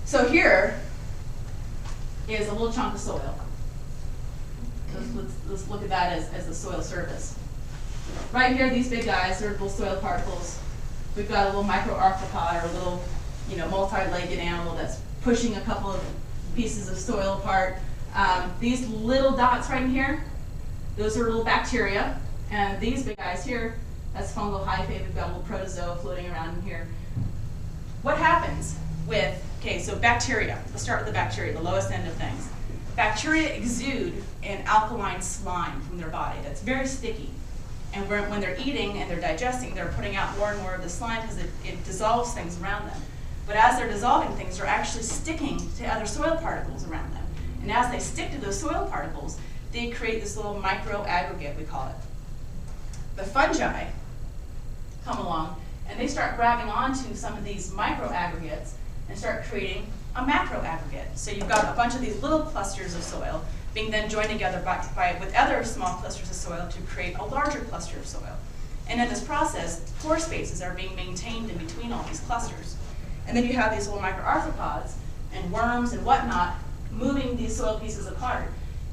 So here is a little chunk of soil. Let's look at that as the soil surface. Right here, these big guys are little soil particles. We've got a little microarthropod, or a little, multi-legged animal that's pushing a couple of pieces of soil apart. These little dots right in here, those are little bacteria. And these big guys here, that's fungal hyphae. We've got a little protozoa floating around in here. What happens with, so bacteria, let's start with the bacteria, the lowest end of things. Bacteria exude an alkaline slime from their body that's very sticky. And when they're eating and they're digesting, they're putting out more and more of the slime because it dissolves things around them. But as they're dissolving things, they're actually sticking to other soil particles around them. And as they stick to those soil particles, they create this little micro aggregate, we call it. The fungi come along and they start grabbing onto some of these micro aggregates and start creating a macro aggregate. So you've got a bunch of these little clusters of soil being then joined together with other small clusters of soil to create a larger cluster of soil. And in this process, pore spaces are being maintained in between all these clusters. And then you have these little microarthropods and worms and whatnot moving these soil pieces apart.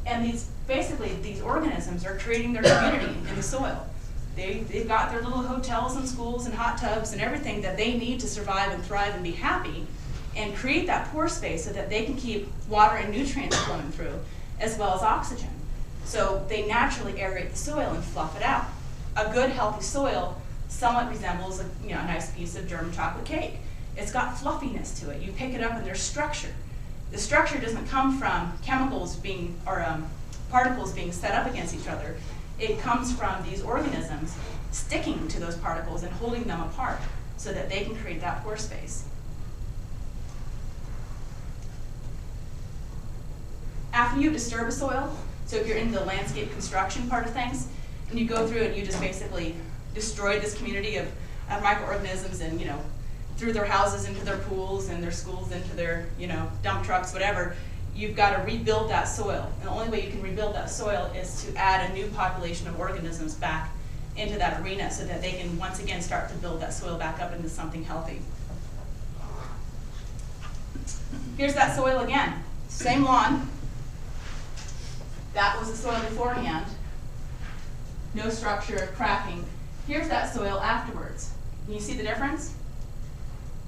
And these organisms are creating their community in the soil. They've got their little hotels and schools and hot tubs and everything that they need to survive and thrive and be happy, and create that pore space so that they can keep water and nutrients flowing through, as well as oxygen. So they naturally aerate the soil and fluff it out. A good, healthy soil somewhat resembles a nice piece of German chocolate cake. It's got fluffiness to it. You pick it up and there's structure. The structure doesn't come from chemicals being, or particles being set up against each other. It comes from these organisms sticking to those particles and holding them apart so that they can create that pore space. After you disturb a soil, so if you're into the landscape construction part of things, and you go through and you just basically destroy this community of microorganisms and threw their houses into their pools and their schools into their dump trucks, whatever, you've got to rebuild that soil. And the only way you can rebuild that soil is to add a new population of organisms back into that arena so that they can once again start to build that soil back up into something healthy. Here's that soil again. Same lawn. That was the soil beforehand. No structure, cracking. Here's that soil afterwards. Can you see the difference?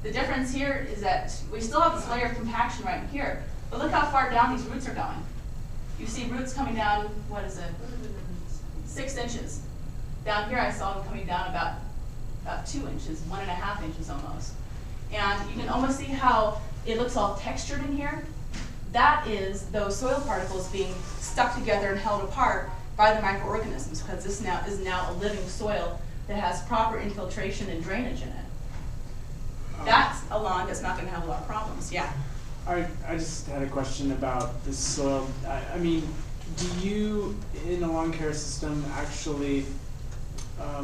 The difference here is that we still have this layer of compaction right in here, but look how far down these roots are going. You see roots coming down, 6 inches. Down here I saw them coming down about 2 inches, 1.5 inches almost. And you can almost see how it looks all textured in here. That is those soil particles being stuck together and held apart by the microorganisms, because this is now a living soil that has proper infiltration and drainage in it. That's a lawn that's not going to have a lot of problems. Yeah. I just had a question about the soil. I mean, do you, in a lawn care system, actually,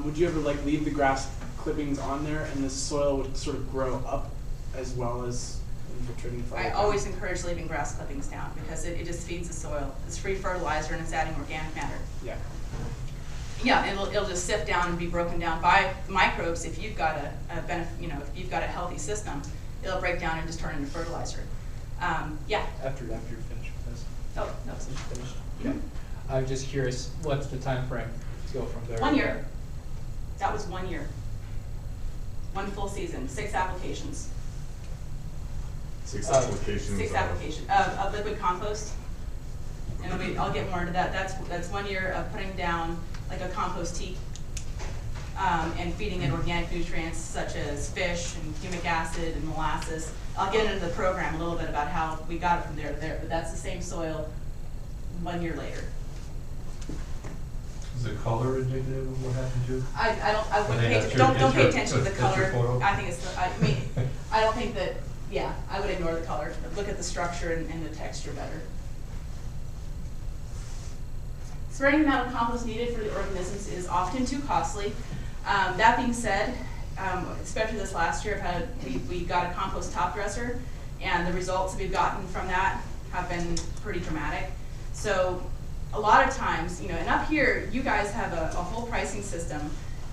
would you ever leave the grass clippings on there and the soil would sort of grow up as well as infiltrating further? I always encourage leaving grass clippings down because it just feeds the soil. It's free fertilizer and it's adding organic matter. Yeah. Yeah, it'll just sift down and be broken down by microbes. If you've got if you've got a healthy system, it'll break down and just turn into fertilizer. Yeah. After you're finished with this. Oh, no. Finished. Okay. I'm just curious, what's the time frame to go from there? 1 year. That was 1 year. 1 full season, 6 applications. 6 applications. 6 applications of liquid compost. And I'll get more into that. That's 1 year of putting down like a compost tea and feeding it organic nutrients such as fish and humic acid and molasses. I'll get into the program a little bit about how we got it from there to there, but that's the same soil 1 year later. Is the color indicative of what happened to? I wouldn't don't pay attention to the color. I think it's I don't think that. Yeah, I would ignore the color. Look at the structure and the texture better. Spreading the amount of compost needed for the organisms is often too costly. That being said, especially this last year, we got a compost top dresser, and the results that we've gotten from that have been pretty dramatic. So a lot of times, and up here, you guys have a whole pricing system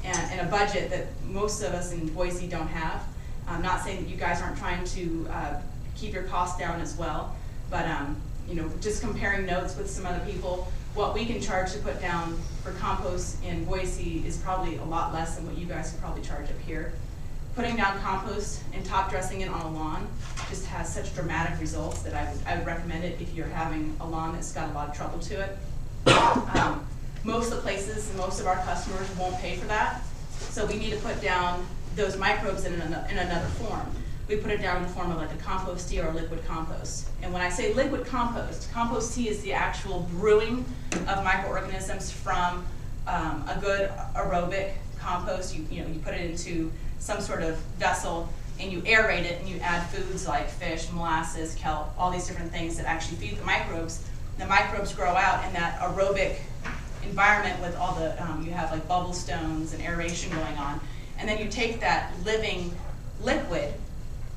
and a budget that most of us in Boise don't have. I'm not saying that you guys aren't trying to keep your costs down as well. But you know, just comparing notes with some other people, what we can charge to put down for compost in Boise is probably a lot less than what you guys can probably charge up here. Putting down compost and top dressing it on a lawn just has such dramatic results that I would recommend it if you're having a lawn that's got a lot of trouble to it. Most of the places and most of our customers won't pay for that, so we need to put down those microbes in another form. We put it down in the form of like a compost tea or a liquid compost. And when I say liquid compost tea is the actual brewing of microorganisms from a good aerobic compost. You put it into some sort of vessel and you aerate it and you add foods like fish, molasses, kelp, all these different things that actually feed the microbes. The microbes grow out in that aerobic environment with all the, you have like bubble stones and aeration going on. And then you take that living liquid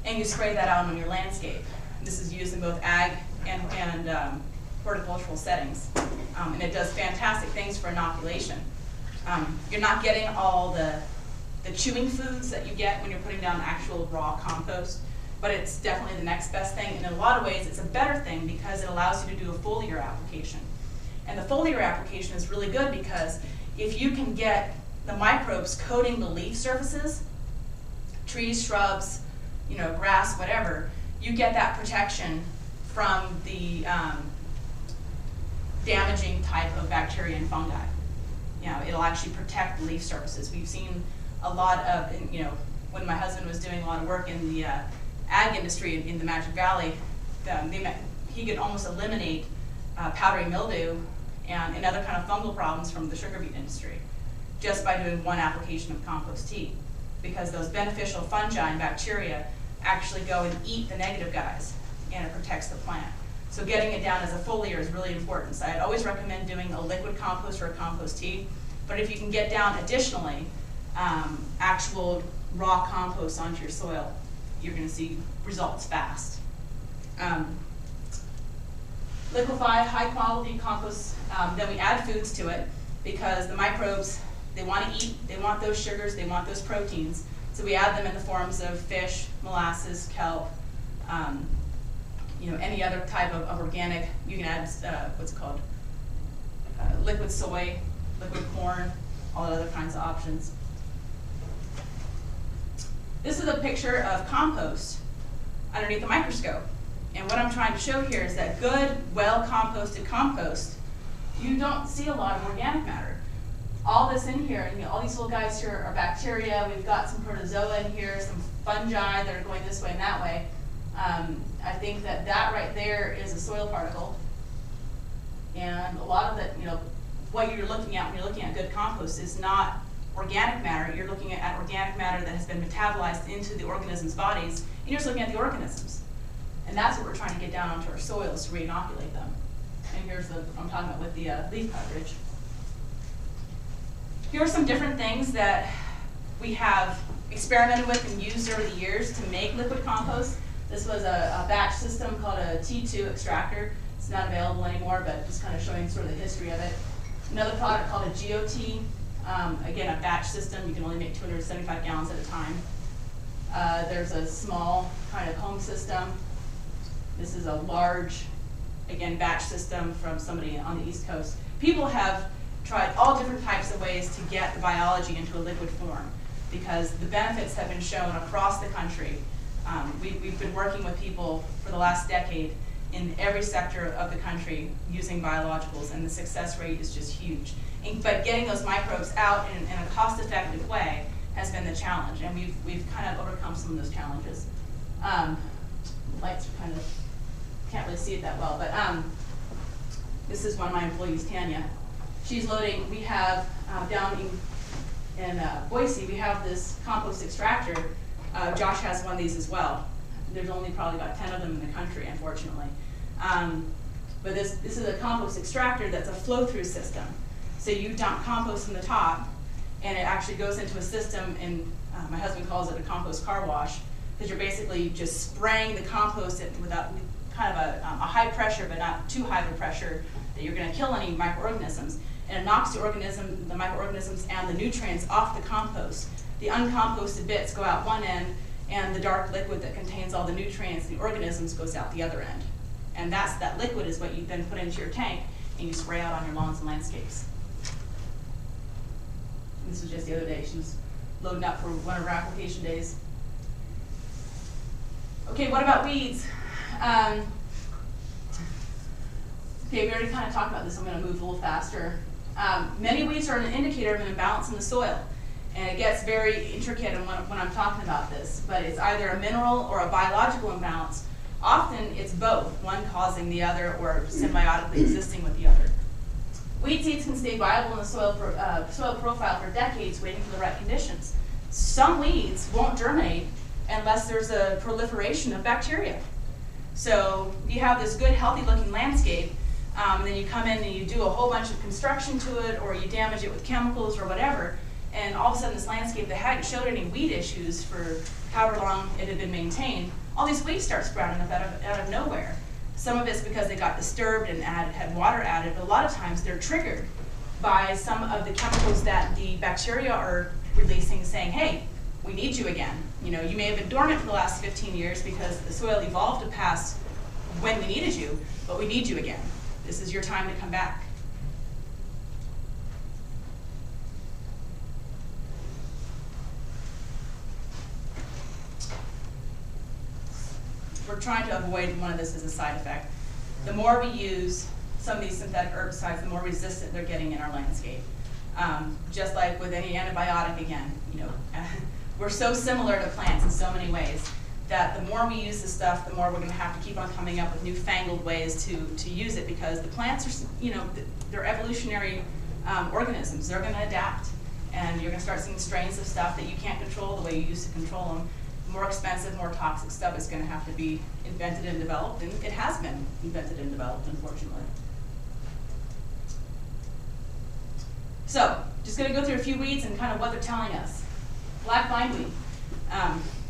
and you spray that out on your landscape. This is used in both ag and horticultural settings. And it does fantastic things for inoculation. You're not getting all the chewing foods that you get when you're putting down actual raw compost, but it's definitely the next best thing. And in a lot of ways, it's a better thing because it allows you to do a foliar application. And the foliar application is really good because if you can get the microbes coating the leaf surfaces, trees, shrubs, you know, grass, whatever, you get that protection from the damaging type of bacteria and fungi. You know, it'll actually protect the leaf surfaces. We've seen a lot of, you know, when my husband was doing a lot of work in the ag industry in the Magic Valley, he could almost eliminate powdery mildew and other kind of fungal problems from the sugar beet industry just by doing one application of compost tea, because those beneficial fungi and bacteria actually go and eat the negative guys, and it protects the plant. So getting it down as a foliar is really important. So I'd always recommend doing a liquid compost or a compost tea, but if you can get down additionally actual raw compost onto your soil, you're going to see results fast. Liquefy high quality compost, then we add foods to it because the microbes, they want to eat, they want those sugars, they want those proteins. So we add them in the forms of fish, molasses, kelp, you know, any other type of organic. You can add what's called liquid soy, liquid corn, all other kinds of options. This is a picture of compost underneath the microscope. And what I'm trying to show here is that good, well-composted compost, you don't see a lot of organic matter. All this in here, you know, all these little guys here are bacteria. We've got some protozoa in here, some fungi that are going this way and that way. I think that right there is a soil particle. And a lot of that, you know, what you're looking at when you're looking at good compost is not organic matter. You're looking at organic matter that has been metabolized into the organisms' bodies, and you're just looking at the organisms. And that's what we're trying to get down onto our soils to re-inoculate them. And here's what I'm talking about with the leaf coverage. Here are some different things that we have experimented with and used over the years to make liquid compost. This was a batch system called a T2 extractor. It's not available anymore, but just kind of showing sort of the history of it. Another product called a GOT. Again, a batch system. You can only make 275 gallons at a time. There's a small kind of home system. This is a large, again, batch system from somebody on the East Coast. People have tried all different types of ways to get the biology into a liquid form because the benefits have been shown across the country. We've been working with people for the last decade in every sector of the country using biologicals, and the success rate is just huge. But getting those microbes out in a cost-effective way has been the challenge, and we've kind of overcome some of those challenges. Lights are kind of, can't really see it that well, but this is one of my employees, Tanya. She's loading, we have down in Boise, we have this compost extractor. Josh has one of these as well. There's only probably about 10 of them in the country, unfortunately. But this is a compost extractor that's a flow-through system. So you dump compost from the top, and it actually goes into a system, and my husband calls it a compost car wash, because you're basically just spraying the compost without kind of a high pressure, but not too high of a pressure that you're going to kill any microorganisms. And it knocks the microorganisms and the nutrients off the compost. The uncomposted bits go out one end, and the dark liquid that contains all the nutrients, the organisms, goes out the other end. And that liquid is what you then put into your tank and you spray out on your lawns and landscapes. And this was just the other day. She was loading up for one of her application days. Okay, what about weeds? Okay, we already kind of talked about this. I'm going to move a little faster. Many weeds are an indicator of an imbalance in the soil. And it gets very intricate when I'm talking about this. But it's either a mineral or a biological imbalance. Often it's both, one causing the other or symbiotically existing with the other. Weed seeds can stay viable in the soil profile for decades waiting for the right conditions. Some weeds won't germinate unless there's a proliferation of bacteria. So you have this good, healthy looking landscape, and then you come in and you do a whole bunch of construction to it, or you damage it with chemicals or whatever, and all of a sudden this landscape that hadn't showed any weed issues for however long it had been maintained, all these weeds start sprouting up out of nowhere. Some of it's because they got disturbed and had water added, but a lot of times they're triggered by some of the chemicals that the bacteria are releasing, saying, hey, we need you again. You know, you may have been dormant for the last 15 years because the soil evolved to past when we needed you, but we need you again. This is your time to come back. We're trying to avoid one of this as a side effect. The more we use some of these synthetic herbicides, the more resistant they're getting in our landscape. Just like with any antibiotic again, you know, we're so similar to plants in so many ways that the more we use this stuff, the more we're going to have to keep on coming up with newfangled ways to use it, because the plants are, you know, they're evolutionary organisms. They're going to adapt, and you're going to start seeing strains of stuff that you can't control the way you used to control them. More expensive, more toxic stuff is going to have to be invented and developed, and it has been invented and developed, unfortunately. So, just going to go through a few weeds and kind of what they're telling us. Black bindweed.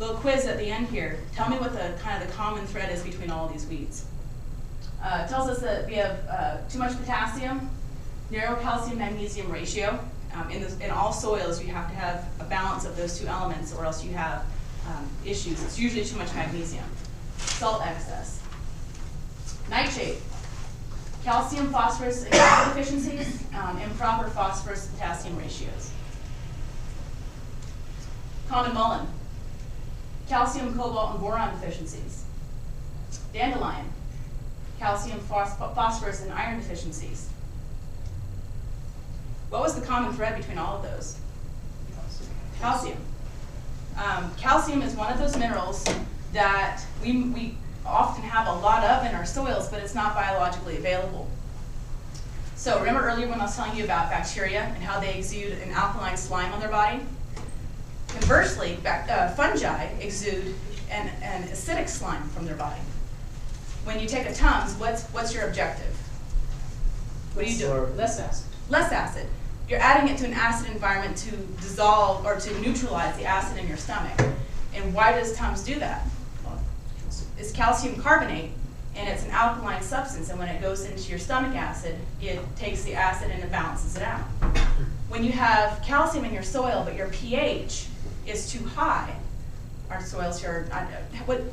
Little quiz at the end here. Tell me what the kind of the common thread is between all of these weeds. It tells us that we have too much potassium, narrow calcium-magnesium ratio. In all soils, you have to have a balance of those two elements, or else you have issues. It's usually too much magnesium. Salt excess. Nightshade. Calcium, phosphorus, and copper deficiencies, improper phosphorus-potassium ratios. Common mullein. Calcium, cobalt, and boron deficiencies. Dandelion. Calcium, phosphorus, and iron deficiencies. What was the common thread between all of those? Calcium. Calcium is one of those minerals that we often have a lot of in our soils, but it's not biologically available. So remember earlier when I was telling you about bacteria and how they exude an alkaline slime on their body? Conversely, fungi exude an acidic slime from their body. When you take a Tums, what's your objective? What do you do? Less acid. Less acid. You're adding it to an acid environment to dissolve or to neutralize the acid in your stomach. And why does Tums do that? It's calcium carbonate, and it's an alkaline substance, and when it goes into your stomach acid, it takes the acid and it balances it out. When you have calcium in your soil, but your pH is too high, our soils here,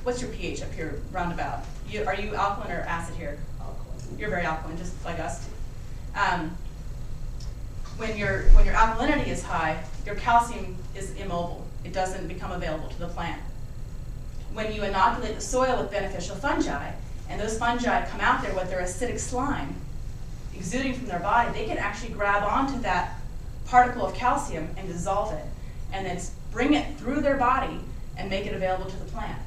what's your pH up here, roundabout? Are you alkaline or acid here? Alkaline. You're very alkaline, just like us. When your alkalinity is high, your calcium is immobile. It doesn't become available to the plant. When you inoculate the soil with beneficial fungi, and those fungi come out there with their acidic slime exuding from their body, they can actually grab onto that particle of calcium and dissolve it, and then bring it through their body and make it available to the plant.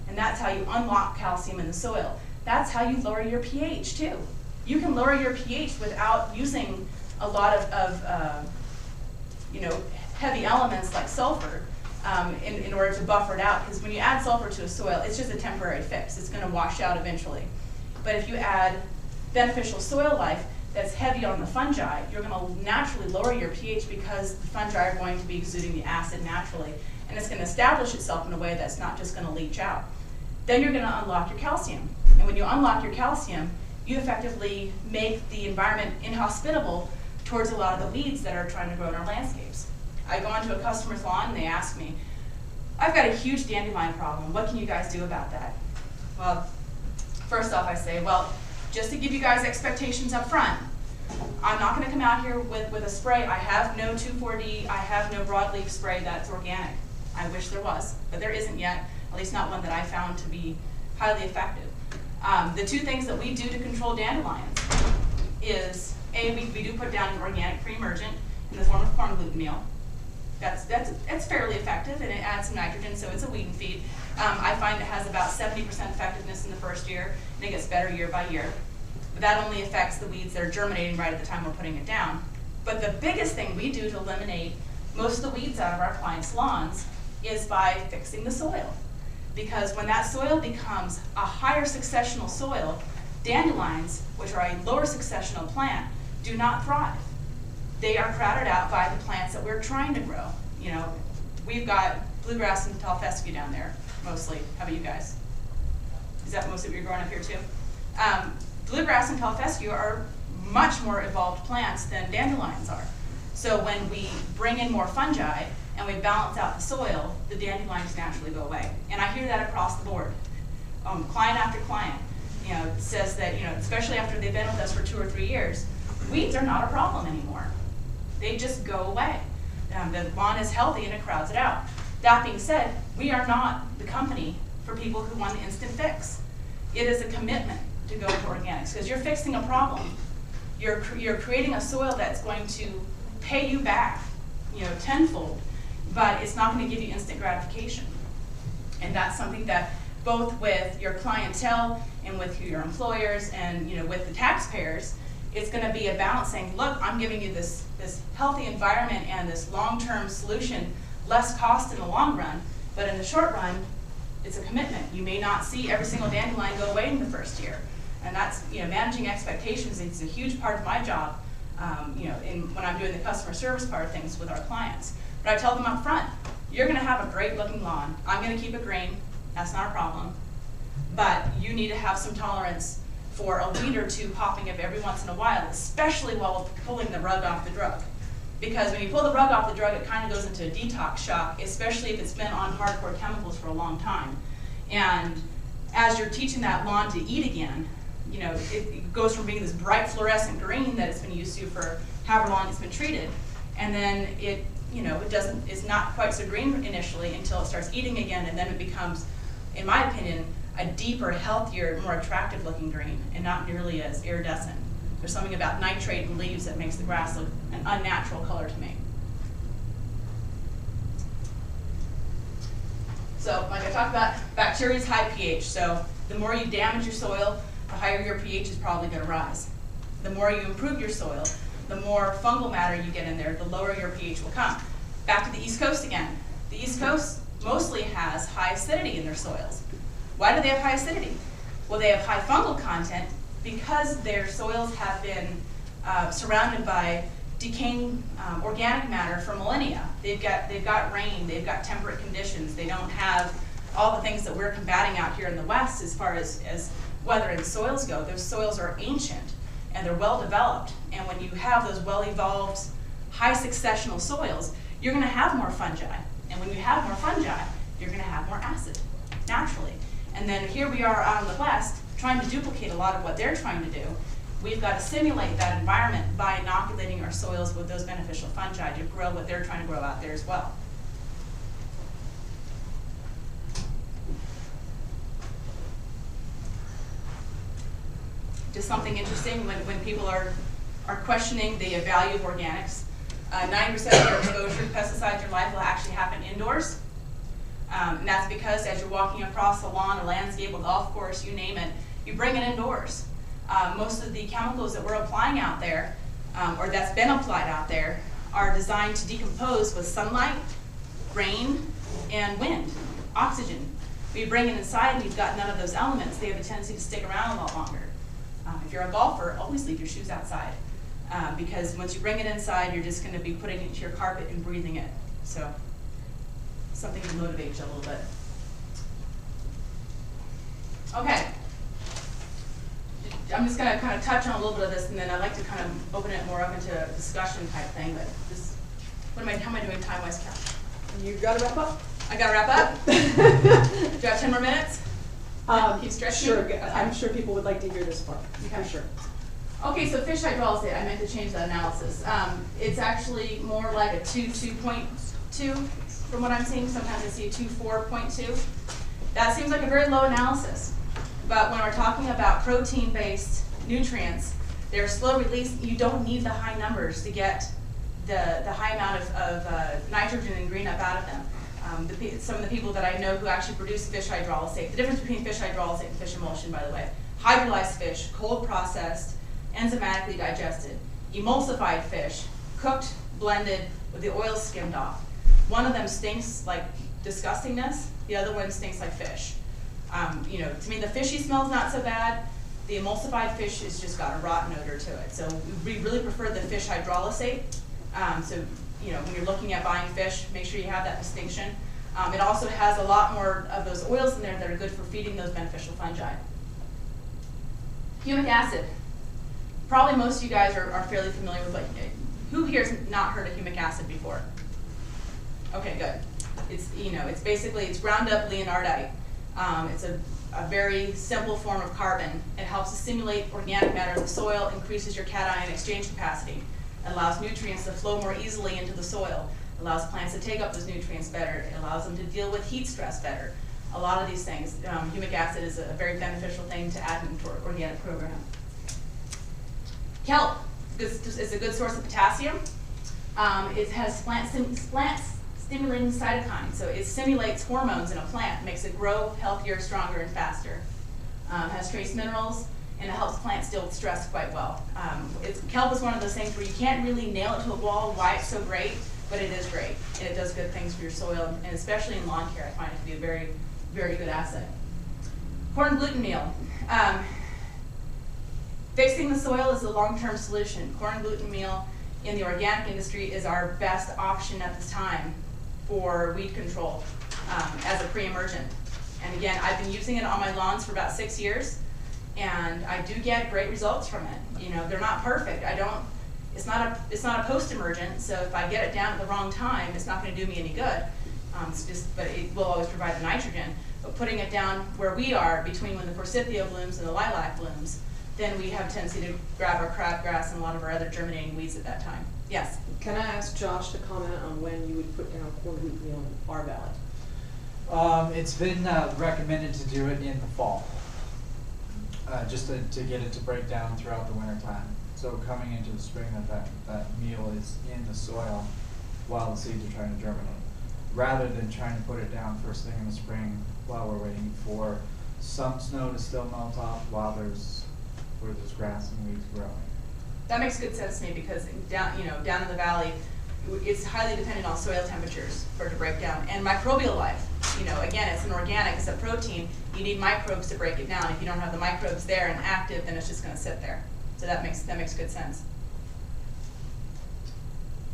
And that's how you unlock calcium in the soil. That's how you lower your pH too. You can lower your pH without using a lot of heavy elements like sulfur in order to buffer it out, because when you add sulfur to a soil, it's just a temporary fix. It's going to wash out eventually. But if you add beneficial soil life that's heavy on the fungi, you're going to naturally lower your pH, because the fungi are going to be exuding the acid naturally, and it's going to establish itself in a way that's not just going to leach out. Then you're going to unlock your calcium. And when you unlock your calcium, you effectively make the environment inhospitable towards a lot of the weeds that are trying to grow in our landscapes. I go onto a customer's lawn and they ask me, I've got a huge dandelion problem. What can you guys do about that? Well, first off, I say, well, just to give you guys expectations up front, I'm not going to come out here with a spray. I have no 2,4-D. I have no broadleaf spray that's organic. I wish there was, but there isn't yet, at least not one that I found to be highly effective. The two things that we do to control dandelions is, A, we do put down an organic pre-emergent in the form of corn gluten meal. That's fairly effective, and it adds some nitrogen, so it's a weed and feed. I find it has about 70% effectiveness in the first year, and it gets better year by year. But that only affects the weeds that are germinating right at the time we're putting it down. But the biggest thing we do to eliminate most of the weeds out of our clients' lawns is by fixing the soil. Because when that soil becomes a higher successional soil, dandelions, which are a lower successional plant, do not thrive. They are crowded out by the plants that we're trying to grow. You know, we've got bluegrass and tall fescue down there, mostly. How about you guys? Is that mostly what you're growing up here too? Bluegrass and tall fescue are much more evolved plants than dandelions are. So when we bring in more fungi and we balance out the soil, the dandelions naturally go away. And I hear that across the board. Client after client, you know, says that, you know, especially after they've been with us for 2 or 3 years, weeds are not a problem anymore. They just go away. The lawn is healthy and it crowds it out. That being said, we are not the company for people who want an instant fix. It is a commitment to go to organics, because you're fixing a problem. You're creating a soil that's going to pay you back, you know, tenfold, but it's not going to give you instant gratification. And that's something that both with your clientele and with your employers and, you know, with the taxpayers, it's going to be a balance saying, look, I'm giving you this healthy environment and this long-term solution, less cost in the long run, but in the short run, it's a commitment. You may not see every single dandelion go away in the first year. And that's, you know, managing expectations is a huge part of my job, you know, when I'm doing the customer service part of things with our clients. But I tell them up front, you're going to have a great looking lawn. I'm going to keep it green. That's not a problem. But you need to have some tolerance for a weed or two popping up every once in a while, especially while pulling the rug off the drug. Because when you pull the rug off the drug, it kind of goes into a detox shock, especially if it's been on hardcore chemicals for a long time. And as you're teaching that lawn to eat again, you know, it goes from being this bright fluorescent green that it's been used to for however long it's been treated, and then it, you know, it's not quite so green initially until it starts eating again, and then it becomes, in my opinion, a deeper, healthier, more attractive looking green, and not nearly as iridescent. There's something about nitrate in leaves that makes the grass look an unnatural color to me. So, like I talked about, bacteria is high pH, so the more you damage your soil, the higher your pH is probably going to rise. The more you improve your soil, the more fungal matter you get in there, the lower your pH will come. Back to the East Coast again. The East Coast mostly has high acidity in their soils. Why do they have high acidity? Well, they have high fungal content because their soils have been surrounded by decaying organic matter for millennia. They've got rain, they've got temperate conditions, they don't have all the things that we're combating out here in the West as far as weather and soils go. Those soils are ancient and they're well developed, and when you have those well evolved, high successional soils, you're going to have more fungi, and when you have more fungi, you're going to have more acid, naturally. And then here we are out in the West trying to duplicate a lot of what they're trying to do. We've got to simulate that environment by inoculating our soils with those beneficial fungi to grow what they're trying to grow out there as well. Just something interesting when people are questioning the value of organics. 90% of your exposure to pesticides in your life will actually happen indoors. And that's because as you're walking across the lawn, a landscape, a golf course, you name it, you bring it indoors. Most of the chemicals that we're applying out there, or that's been applied out there, are designed to decompose with sunlight, rain, and wind, oxygen. When you bring it inside and you've got none of those elements, they have a tendency to stick around a lot longer. If you're a golfer, always leave your shoes outside, because once you bring it inside, you're just going to be putting it into your carpet and breathing it. So, something to motivate you a little bit. Okay. I'm just going to kind of touch on a little bit of this, and then I'd like to kind of open it more up into a discussion type thing. But just, how am I doing time-wise, Kat? You got to wrap up. I gotta wrap up. Do you have 10 more minutes? Keep stretching? Sure, Okay. I'm sure people would like to hear this part, Okay. for sure. Okay, so fish hydrolysate, I meant to change that analysis. It's actually more like a 2.2 from what I'm seeing. Sometimes I see a 2.4.2. That seems like a very low analysis. But when we're talking about protein-based nutrients, they're slow release. You don't need the high numbers to get the high amount of nitrogen and green up out of them. Some of the people that I know who actually produce fish hydrolysate, the difference between fish hydrolysate and fish emulsion, by the way, hydrolyzed fish, cold processed, enzymatically digested, emulsified fish, cooked, blended, with the oil skimmed off. One of them stinks like disgustingness, the other one stinks like fish. You know, to me the fishy smell's not so bad. The emulsified fish has just got a rotten odor to it. So we really prefer the fish hydrolysate. So, you know, when you're looking at buying fish, make sure you have that distinction. It also has a lot more of those oils in there that are good for feeding those beneficial fungi. Humic acid. Probably most of you guys are fairly familiar with, like, who here has not heard of humic acid before? Okay, good. It's, you know, it's basically, it's ground up leonardite. It's a very simple form of carbon. It helps to stimulate organic matter in the soil, increases your cation exchange capacity. It allows nutrients to flow more easily into the soil. It allows plants to take up those nutrients better. It allows them to deal with heat stress better. A lot of these things, humic acid is a very beneficial thing to add into our organic program. Kelp is a good source of potassium. It has plant stimulating cytokines, so it stimulates hormones in a plant, makes it grow healthier, stronger, and faster. Has trace minerals, and it helps plants deal with stress quite well. Kelp is one of those things where you can't really nail it to a wall why it's so great, but it is great, and it does good things for your soil, and especially in lawn care, I find it to be a very, very good asset. Corn gluten meal. Fixing the soil is a long-term solution. Corn gluten meal in the organic industry is our best option at this time for weed control as a pre-emergent. And again, I've been using it on my lawns for about 6 years, and I do get great results from it. You know, they're not perfect. It's not a post-emergent, so if I get it down at the wrong time, it's not going to do me any good. But it will always provide the nitrogen. But putting it down where we are, between when the forsythia blooms and the lilac blooms, then we have a tendency to grab our crabgrass and a lot of our other germinating weeds at that time. Yes? Can I ask Josh to comment on when you would put down corn gluten meal in our valley? It's been recommended to do it in the fall, just to get it to break down throughout the winter time. So coming into the spring, that meal is in the soil while the seeds are trying to germinate, rather than trying to put it down first thing in the spring while we're waiting for some snow to still melt off while there's grass and weeds growing. That makes good sense to me because down in the valley, it's highly dependent on soil temperatures for it to break down and microbial life. You know, again, it's an organic, it's a protein. You need microbes to break it down. If you don't have the microbes there and active, then it's just going to sit there. So that makes good sense.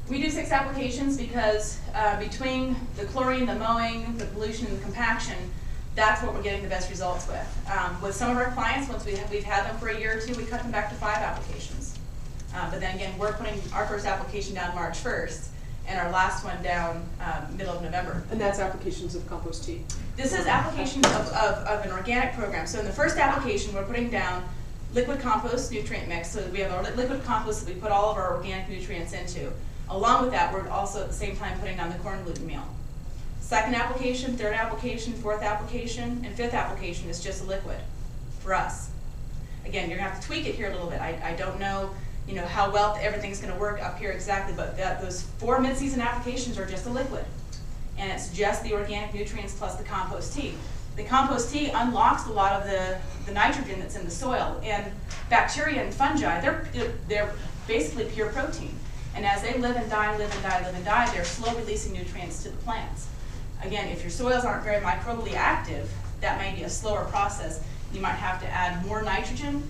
We do 6 applications because between the chlorine, the mowing, the pollution, and the compaction, that's what we're getting the best results with. With some of our clients, once we've had them for a year or two, we cut them back to 5 applications. But then again, we're putting our first application down March 1st, and our last one down middle of November. And that's applications of compost tea? This is applications of an organic program. So in the first application, we're putting down liquid compost nutrient mix. So we have our liquid compost that we put all of our organic nutrients into. Along with that, we're also at the same time putting down the corn gluten meal. Second application, third application, fourth application, and fifth application is just a liquid for us. Again, you're going to have to tweak it here a little bit. I don't know, how well everything's going to work up here exactly, but those 4 mid-season applications are just a liquid. And it's just the organic nutrients plus the compost tea. The compost tea unlocks a lot of the nitrogen that's in the soil. And bacteria and fungi, they're basically pure protein. And as they live and die, they're slow releasing nutrients to the plants. Again, if your soils aren't very microbially active, that may be a slower process. You might have to add more nitrogen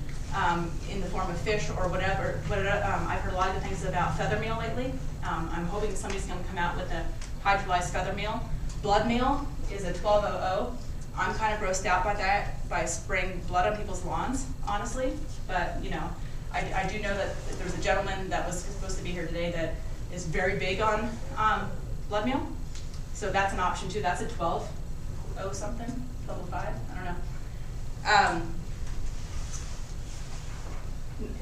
in the form of fish or whatever. I've heard a lot of good things about feather meal lately. I'm hoping somebody's going to come out with a hydrolyzed feather meal. Blood meal is a 1200. I'm kind of grossed out by that, by spraying blood on people's lawns, honestly. But, I do know that there's a gentleman that was supposed to be here today that is very big on blood meal. So that's an option too. That's a 12.0 something, 12.5, I don't know.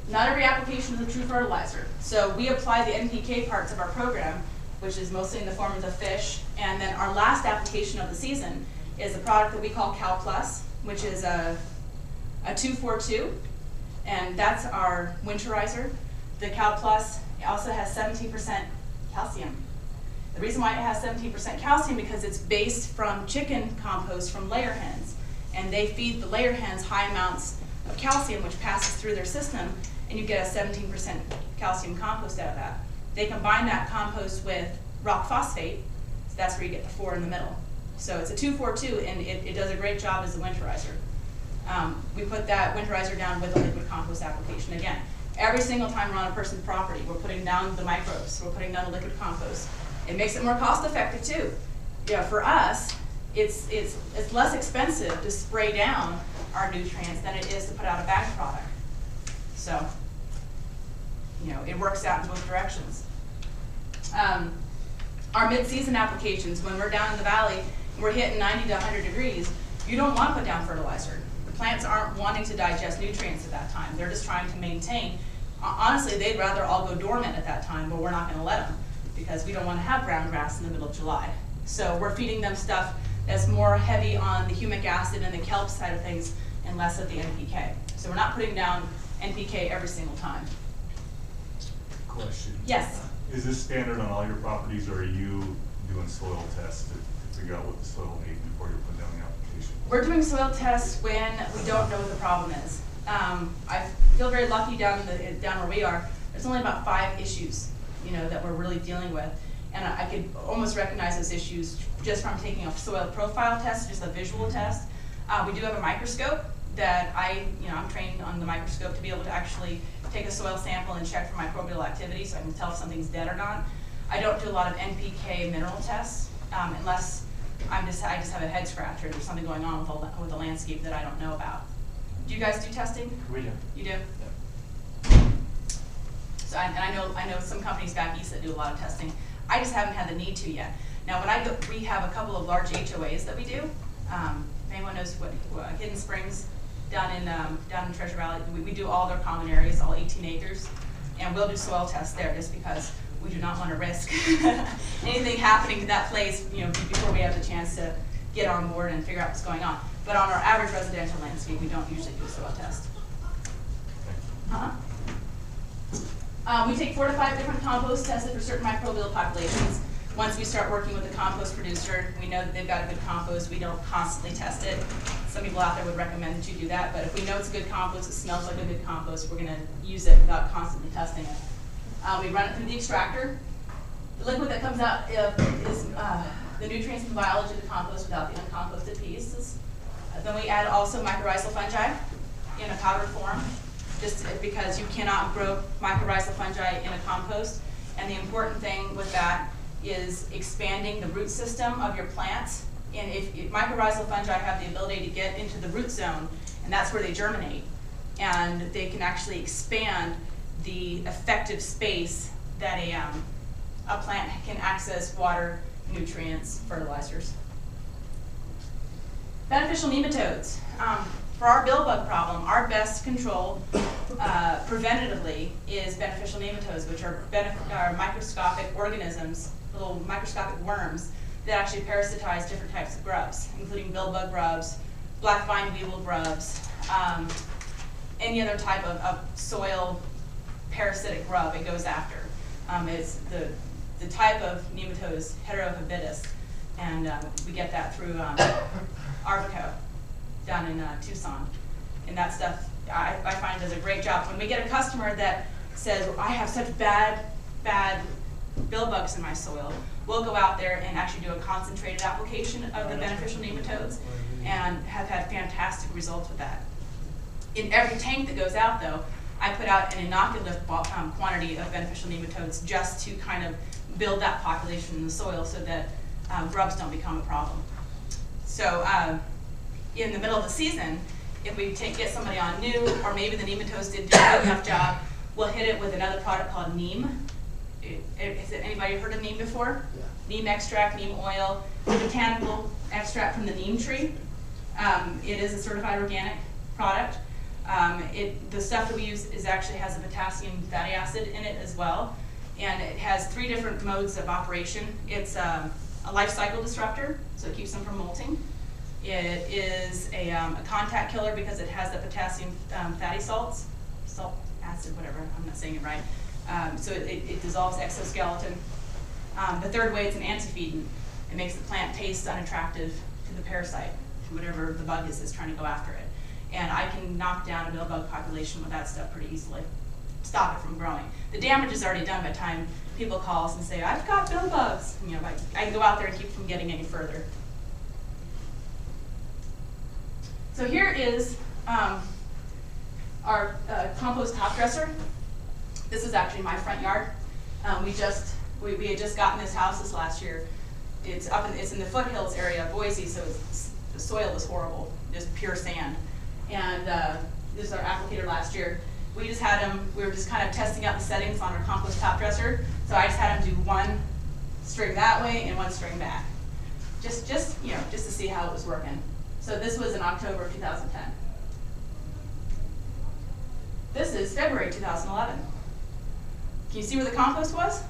Not every application is a true fertilizer. So we apply the NPK parts of our program, which is mostly in the form of the fish. And then our last application of the season is a product that we call Cal Plus, which is a 242. And that's our winterizer. The Cal Plus also has 17% calcium. The reason why it has 17% calcium because it's based from chicken compost from layer hens. And they feed the layer hens high amounts of calcium, which passes through their system, and you get a 17% calcium compost out of that. They combine that compost with rock phosphate, so that's where you get the 4 in the middle. So it's a 242, and it does a great job as a winterizer. We put that winterizer down with a liquid compost application. Again, every single time we're on a person's property, we're putting down the microbes, we're putting down the liquid compost. It makes it more cost effective too. Yeah, for us, it's less expensive to spray down our nutrients than it is to put out a bagged product. So, you know, it works out in both directions. Our mid-season applications, when we're down in the valley, and we're hitting 90 to 100 degrees, you don't want to put down fertilizer. The plants aren't wanting to digest nutrients at that time. They're just trying to maintain. Honestly, they'd rather all go dormant at that time, but we're not going to let them because we don't want to have brown grass in the middle of July. So we're feeding them stuff that's more heavy on the humic acid and the kelp side of things and less of the NPK. So we're not putting down NPK every single time. Question. Yes? Is this standard on all your properties, or are you doing soil tests to figure out what the soil needs before you're putting down the application? We're doing soil tests when we don't know what the problem is. I feel very lucky down where we are. There's only about 5 issues, you know, that we're really dealing with. And I could almost recognize those issues just from taking a soil profile test, just a visual test. We do have a microscope that I'm trained on the microscope to be able to actually take a soil sample and check for microbial activity so I can tell if something's dead or not. I don't do a lot of NPK mineral tests unless I just have a head scratcher. There's something going on with the landscape that I don't know about. Do you guys do testing? We do. You do? Yeah. So I know some companies back east that do a lot of testing. I just haven't had the need to yet. Now, when I go, we have a couple of large HOAs that we do. If anyone knows what Hidden Springs down in Treasure Valley, we do all their common areas, all 18 acres, and we'll do soil tests there just because we do not want to risk anything happening to that place, you know, before we have the chance to get on board and figure out what's going on. But on our average residential landscape, we don't usually do a soil test. We take 4 to 5 different composts tested for certain microbial populations. Once we start working with the compost producer, we know that they've got a good compost. We don't constantly test it. Some people out there would recommend that you do that, but if we know it's a good compost, it smells like a good compost, we're going to use it without constantly testing it. We run it through the extractor. The liquid that comes out is the nutrients and biology of the compost without the uncomposted pieces. Then we add also mycorrhizal fungi in a powdered form, just because you cannot grow mycorrhizal fungi in a compost. And the important thing with that is expanding the root system of your plants. And if mycorrhizal fungi have the ability to get into the root zone, and that's where they germinate, and they can actually expand the effective space that a plant can access water, nutrients, fertilizers. Beneficial nematodes. For our bill bug problem, our best control preventatively is beneficial nematodes, which are microscopic organisms, little microscopic worms that actually parasitize different types of grubs, including bill bug grubs, black vine weevil grubs, any other type of soil parasitic grub it goes after. It's the type of nematode is Heterohabitus, and we get that through Arvico down in Tucson. And that stuff, I find does a great job. When we get a customer that says, well, I have such bad bill bugs in my soil, we'll go out there and actually do a concentrated application of the beneficial nematodes and have had fantastic results with that. In every tank that goes out, though, I put out an inoculative quantity of beneficial nematodes just to kind of build that population in the soil so that grubs don't become a problem. So in the middle of the season, if we get somebody on new, or maybe the nematodes didn't do a good enough job, we'll hit it with another product called neem. Has anybody heard of neem before? neem extract, neem oil, botanical extract from the neem tree. It is a certified organic product. The stuff that we use actually has a potassium fatty acid in it as well, and it has 3 different modes of operation. It's a life cycle disruptor, so it keeps them from molting. It is a contact killer because it has the potassium fatty salts, salt, acid, whatever, I'm not saying it right. So it dissolves exoskeleton. The third way, it's an antifeedant. It makes the plant taste unattractive to the parasite, to whatever the bug is that's trying to go after it. And I can knock down a millbug population with that stuff pretty easily, stop it from growing. The damage is already done by the time people call us and say, I've got millbugs. You know, I can go out there and keep from getting any further. So here is our compost top dresser. This is actually my front yard. We had just gotten this house this last year. It's in the foothills area of Boise, so the soil was horrible, just pure sand. And this is our applicator last year. We just had him, we were just kind of testing out the settings on our compost top dresser. So I just had him do 1 string that way and 1 string back. Just to see how it was working. So this was in October of 2010. This is February 2011. Can you see where the compost was?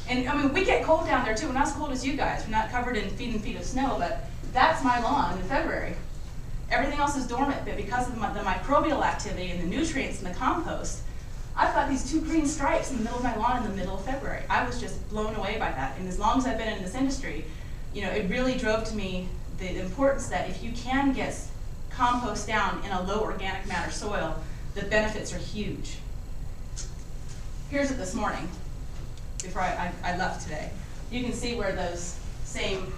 And I mean, we get cold down there too. We're not as cold as you guys. We're not covered in feet of snow, but that's my lawn in February. Everything else is dormant, but because of the microbial activity and the nutrients in the compost, I've got these 2 green stripes in the middle of my lawn in the middle of February. I was just blown away by that. And as long as I've been in this industry, you know, it really drove to me the importance that if you can get compost down in a low organic matter soil, the benefits are huge. Here's it this morning, before I left today. You can see where those same,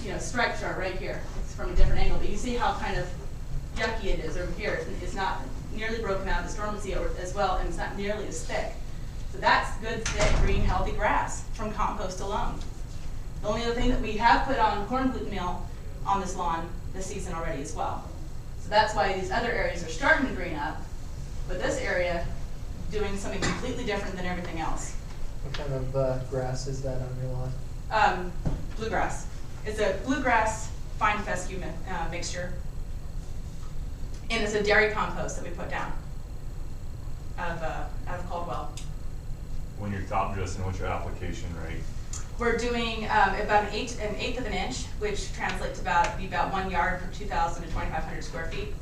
you know, stripes are right here. It's from a different angle, but you see how kind of yucky it is over here. It's not nearly broken out as dormancy as well, and it's not nearly as thick. So that's good, thick, green, healthy grass from compost alone. The only other thing that we have put on corn gluten meal on this lawn this season already as well. So that's why these other areas are starting to green up, but this area doing something completely different than everything else. What kind of grass is that on your lawn? Bluegrass. It's a bluegrass fine fescue mixture. And it's a dairy compost that we put down out of Caldwell. When you're top dressing, what's your application rate? We're doing about an eighth of an inch, which translates to about 1 yard per 2,000 to 2,500 square feet.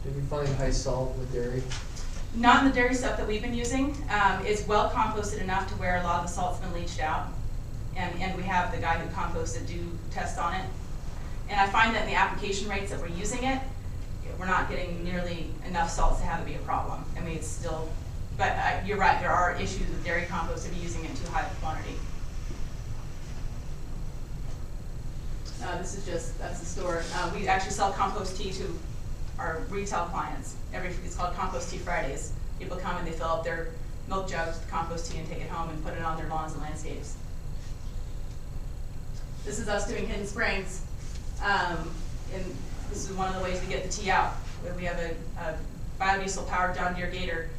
Did you find high salt with dairy? Not in the dairy stuff that we've been using. It's well composted enough to where a lot of the salt's been leached out. And we have the guy who composted do tests on it. And I find that in the application rates that we're using it, we're not getting nearly enough salts to have it be a problem. I mean, it's still, but you're right, there are issues with dairy compost if you're using it in too high of a quantity. This is just, that's the store. We actually sell compost tea to our retail clients. It's called Compost Tea Fridays. People come and they fill up their milk jugs with compost tea and take it home and put it on their lawns and landscapes. This is us doing hidden springs. And this is one of the ways we get the tea out. We have a biodiesel powered John Deere Gator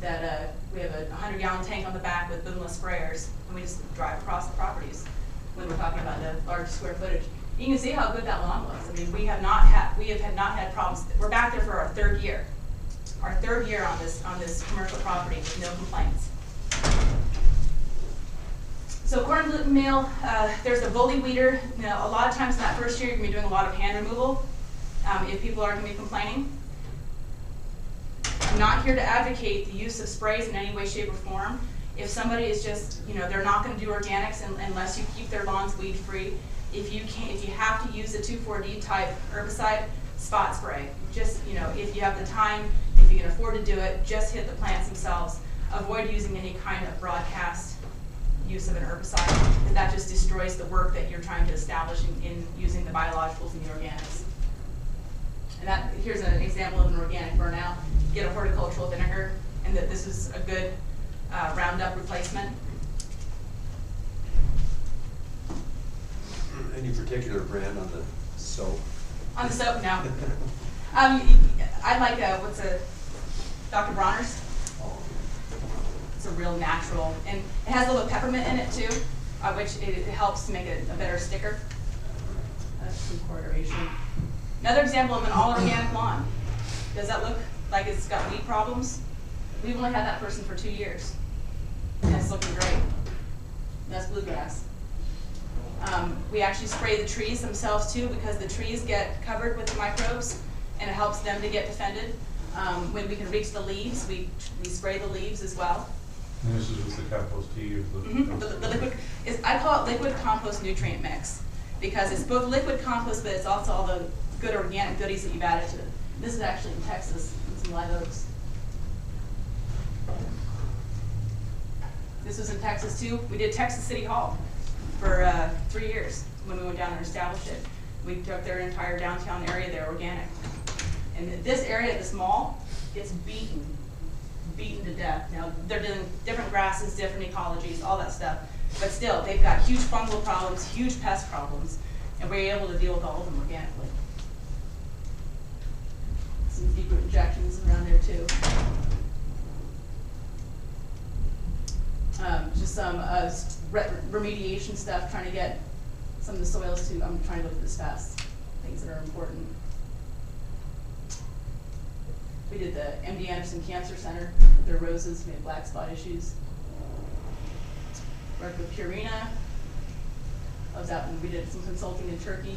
that we have a 100-gallon tank on the back with boomless sprayers, and we just drive across the properties when we're talking about the large square footage. You can see how good that lawn was. I mean, we have not had problems. We're back there for our 3rd year. Our 3rd year on this commercial property with no complaints. So corn gluten meal, there's a bully weeder. Now, a lot of times in that first year, you're going to be doing a lot of hand removal if people aren't going to be complaining. I'm not here to advocate the use of sprays in any way, shape, or form. If somebody is just, you know, they're not going to do organics unless you keep their lawns weed free. If you have to use a 2,4-D type herbicide, spot spray. Just, you know, if you have the time, if you can afford to do it, just hit the plants themselves. Avoid using any kind of broadcast use of an herbicide, because that just destroys the work that you're trying to establish in using the biologicals and the organics. And here's an example of an organic burnout. Get a horticultural vinegar, and that this is a good Roundup replacement. Any particular brand on the soap? On the soap, no. I like Dr. Bronner's. Oh. It's a real natural, and it has a little peppermint in it too, which it helps to make it a better sticker. That's some coloration. Another example of an all organic lawn. Does that look like it's got weed problems? We've only had that person for 2 years. And it's looking great. That's bluegrass. We actually spray the trees themselves too, because the trees get covered with the microbes and it helps them to get defended. When we can reach the leaves, we spray the leaves as well. And this is with the compost tea or The liquid, I call it liquid compost nutrient mix, because it's both liquid compost, but it's also all the good organic goodies that you've added to it. This is actually in Texas, in some live oaks. This was in Texas too. We did Texas City Hall for 3 years when we went down and established it. We took their entire downtown area, they're organic. And this area, this mall, gets beaten to death. Now, they're doing different grasses, different ecologies, all that stuff. But still, they've got huge fungal problems, huge pest problems, and we're able to deal with all of them organically. Some deep root injections around there too. Just some remediation stuff, trying to get some of the soils to, I'm trying to look at this fast, things that are important. We did the MD Anderson Cancer Center with their roses, we had black spot issues. Worked with Purina. I was out and we did some consulting in Turkey.